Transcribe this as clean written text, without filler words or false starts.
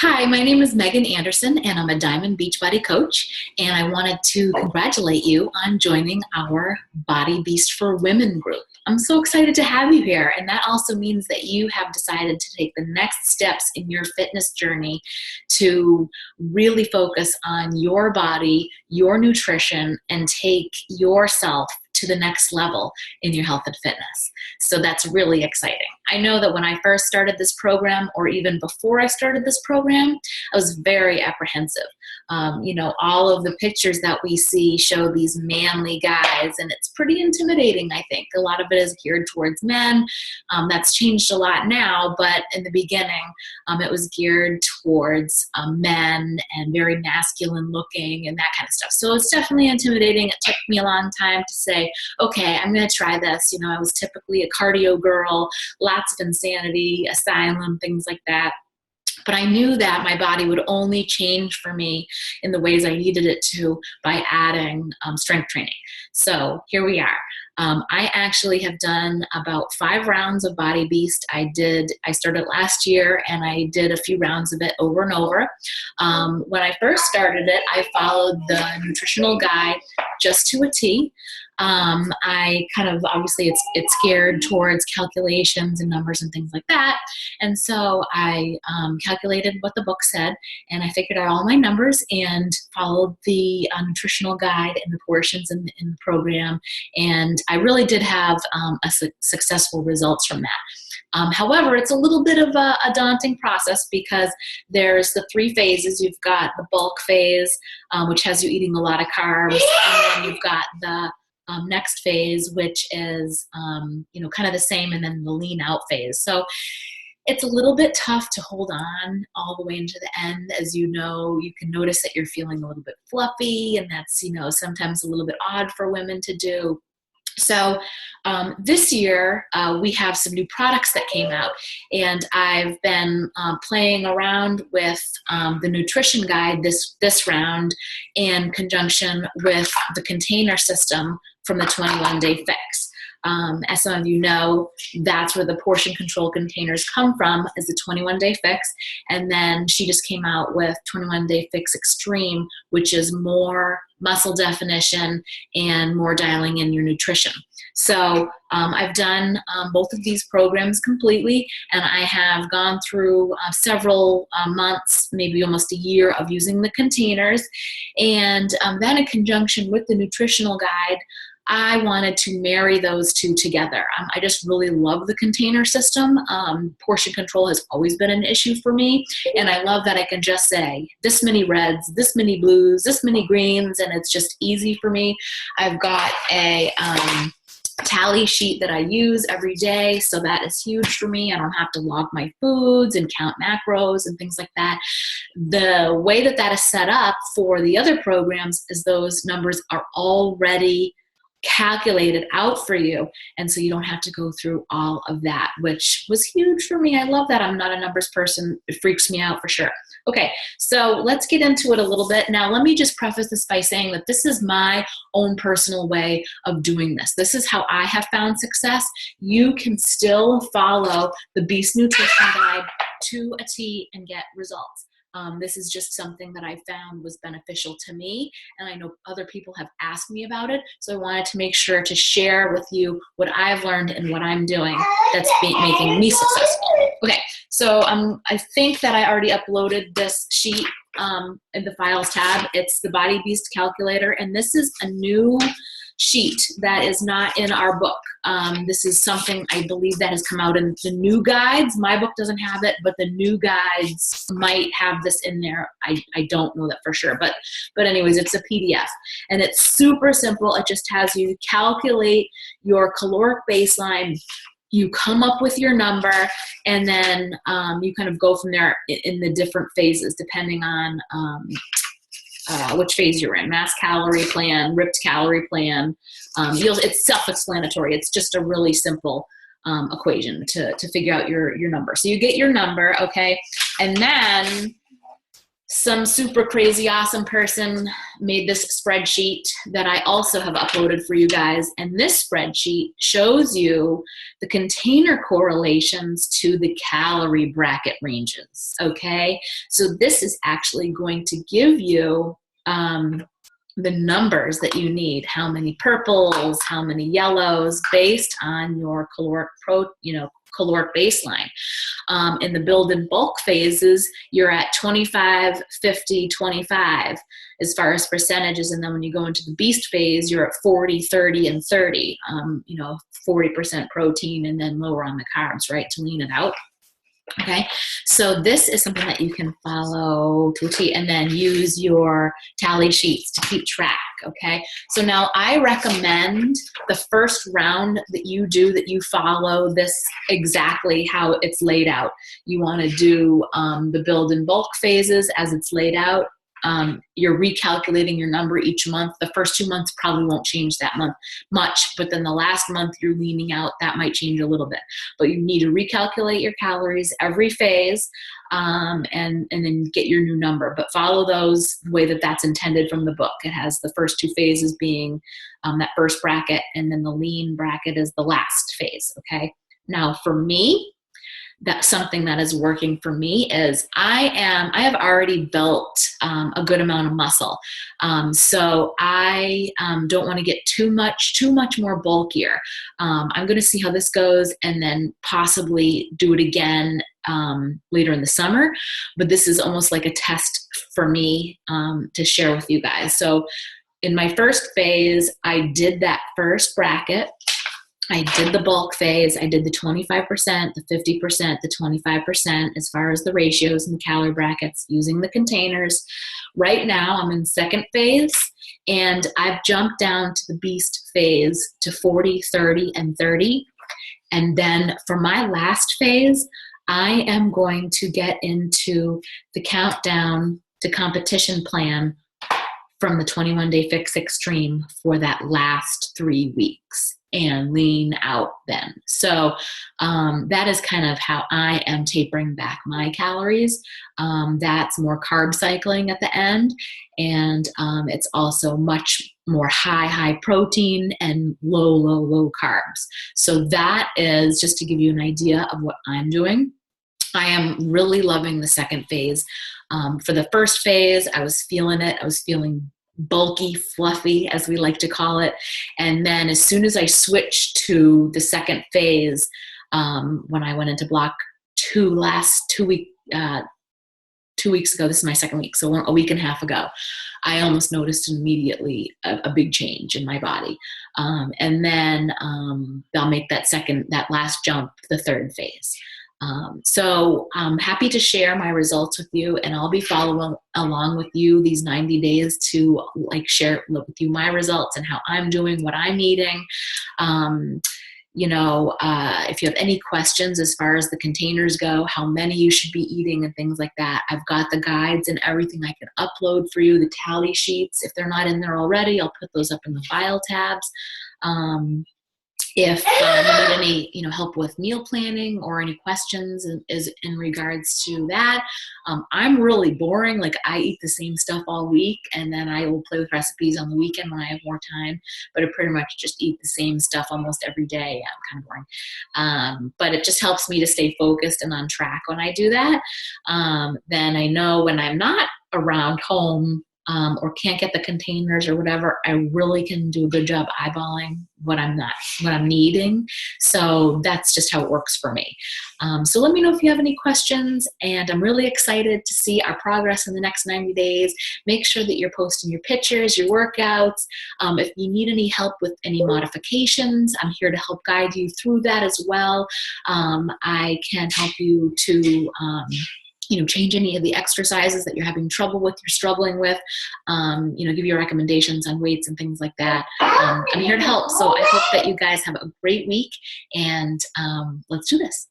Hi, my name is Megan Anderson, and I'm a Diamond Beachbody coach. And I wanted to congratulate you on joining our Body Beast for Women group. I'm so excited to have you here, and that also means that you have decided to take the next steps in your fitness journey to really focus on your body, your nutrition, and take yourself to the next level in your health and fitness. So that's really exciting. I know that when I first started this program, or even before I started this program, I was very apprehensive. All of the pictures that we see show these manly guys, and it's pretty intimidating, I think. A lot of it is geared towards men. That's changed a lot now, but in the beginning, it was geared towards men and very masculine looking and that kind of stuff. So it's definitely intimidating. It took me a long time to say, okay, I'm going to try this. I was typically a cardio girl, lots of insanity, asylum, things like that. But I knew that my body would only change for me in the ways I needed it to by adding strength training. So here we are. I actually have done about 5 rounds of Body Beast. I started last year, and I did a few rounds of it over and over. When I first started it, I followed the nutritional guide just to a T. I kind of, obviously it's geared towards calculations and numbers and things like that. And so I calculated what the book said, and I figured out all my numbers and followed the nutritional guide and the portions in the program. And I really did have successful results from that. However, it's a little bit of a daunting process because there's the 3 phases. You've got the bulk phase, which has you eating a lot of carbs, and then you've got the next phase, which is kind of the same, and then the lean out phase. So it's a little bit tough to hold on all the way into the end. As you can notice that you're feeling a little bit fluffy, and that's sometimes a little bit odd for women to do. So this year we have some new products that came out, and I've been playing around with the nutrition guide this round in conjunction with the container system from the 21-day fix. As some of you know, that's where the portion control containers come from, is the 21-day fix. And then she just came out with 21-day fix extreme, which is more muscle definition and more dialing in your nutrition. So I've done both of these programs completely, and I have gone through several months, maybe almost a year, of using the containers. And then in conjunction with the nutritional guide, I wanted to marry those two together. I just really love the container system. Portion control has always been an issue for me, and I love that I can just say this many reds, this many blues, this many greens, and it's just easy for me. I've got a tally sheet that I use every day, so that is huge for me. I don't have to log my foods and count macros and things like that. The way that is set up for the other programs is those numbers are already calculated out for you, and so you don't have to go through all of that, which was huge for me. I love that. I'm not a numbers person. It freaks me out for sure. Okay, so let's get into it a little bit. Now, let me just preface this by saying that this is my own personal way of doing this. This is how I have found success. You can still follow the Beast Nutrition Guide to a T and get results. This is just something that I found was beneficial to me, and I know other people have asked me about it, so I wanted to make sure to share with you what I've learned and what I'm doing that's making me successful. Okay, so I think that I already uploaded this sheet in the Files tab. It's the Body Beast Calculator, and this is a new sheet that is not in our book. This is something I believe that has come out in the new guides. My book doesn't have it, but the new guides might have this in there. I don't know that for sure, but anyways, it's a PDF, and it's super simple. It just has you calculate your caloric baseline. You come up with your number, and then you kind of go from there in the different phases, depending on which phase you're in. Mass calorie plan, ripped calorie plan. It's self-explanatory. It's just a really simple equation to figure out your number. So you get your number, okay? And then some super crazy awesome person made this spreadsheet that I also have uploaded for you guys. And this spreadsheet shows you the container correlations to the calorie bracket ranges, okay? So this is actually going to give you the numbers that you need, how many purples, how many yellows, based on your caloric baseline. In the build and bulk phases, you're at 25, 50, 25 as far as percentages. And then when you go into the beast phase, you're at 40, 30, and 30, 40% protein and then lower on the carbs, right, to lean it out. Okay, so this is something that you can follow to a T and then use your tally sheets to keep track, okay? So now I recommend the first round that you follow this exactly how it's laid out. You wanna do the build and bulk phases as it's laid out. You're recalculating your number each month. The first 2 months probably won't change that much, but then the last month you're leaning out, that might change a little bit. But you need to recalculate your calories every phase and then get your new number. But follow those the way that that's intended from the book. It has the first 2 phases being that first bracket, and then the lean bracket is the last phase, okay? Now for me, that's something that is working for me is I have already built a good amount of muscle. So I don't want to get too much more bulkier. I'm going to see how this goes and then possibly do it again later in the summer. But this is almost like a test for me to share with you guys. So in my first phase, I did that first bracket. I did the bulk phase. I did the 25%, the 50%, the 25% as far as the ratios and the calorie brackets using the containers. Right now I'm in second phase and I've jumped down to the beast phase to 40, 30, and 30. And then for my last phase, I am going to get into the countdown to competition plan from the 21-day fix extreme for that last 3 weeks and lean out then. So that is kind of how I am tapering back my calories. That's more carb cycling at the end. And it's also much more high protein and low carbs. So that is just to give you an idea of what I'm doing. I am really loving the second phase. For the first phase, I was feeling it. I was feeling bulky, fluffy, as we like to call it. And then as soon as I switched to the second phase, when I went into block 2 2 weeks ago, this is my second week, so a week and a half ago, I almost noticed immediately a big change in my body. And then I'll make that last jump, the third phase. So I'm happy to share my results with you, and I'll be following along with you these 90 days to share with you my results and how I'm doing, what I'm eating. If you have any questions as far as the containers go, how many you should be eating and things like that, I've got the guides and everything I can upload for you, the tally sheets. If they're not in there already, I'll put those up in the file tabs. If you need any help with meal planning or any questions in regards to that, I'm really boring. Like, I eat the same stuff all week, and then I will play with recipes on the weekend when I have more time, but I pretty much just eat the same stuff almost every day. I'm kind of boring. But it just helps me to stay focused and on track when I do that. Then I know when I'm not around home or can't get the containers or whatever, I really can do a good job eyeballing what I'm needing. So that's just how it works for me. So let me know if you have any questions, and I'm really excited to see our progress in the next 90 days. Make sure that you're posting your pictures, your workouts. If you need any help with any modifications, I'm here to help guide you through that as well. I can help you to change any of the exercises that you're having trouble with, you're struggling with, give you recommendations on weights and things like that. I'm here to help. So I hope that you guys have a great week, and let's do this.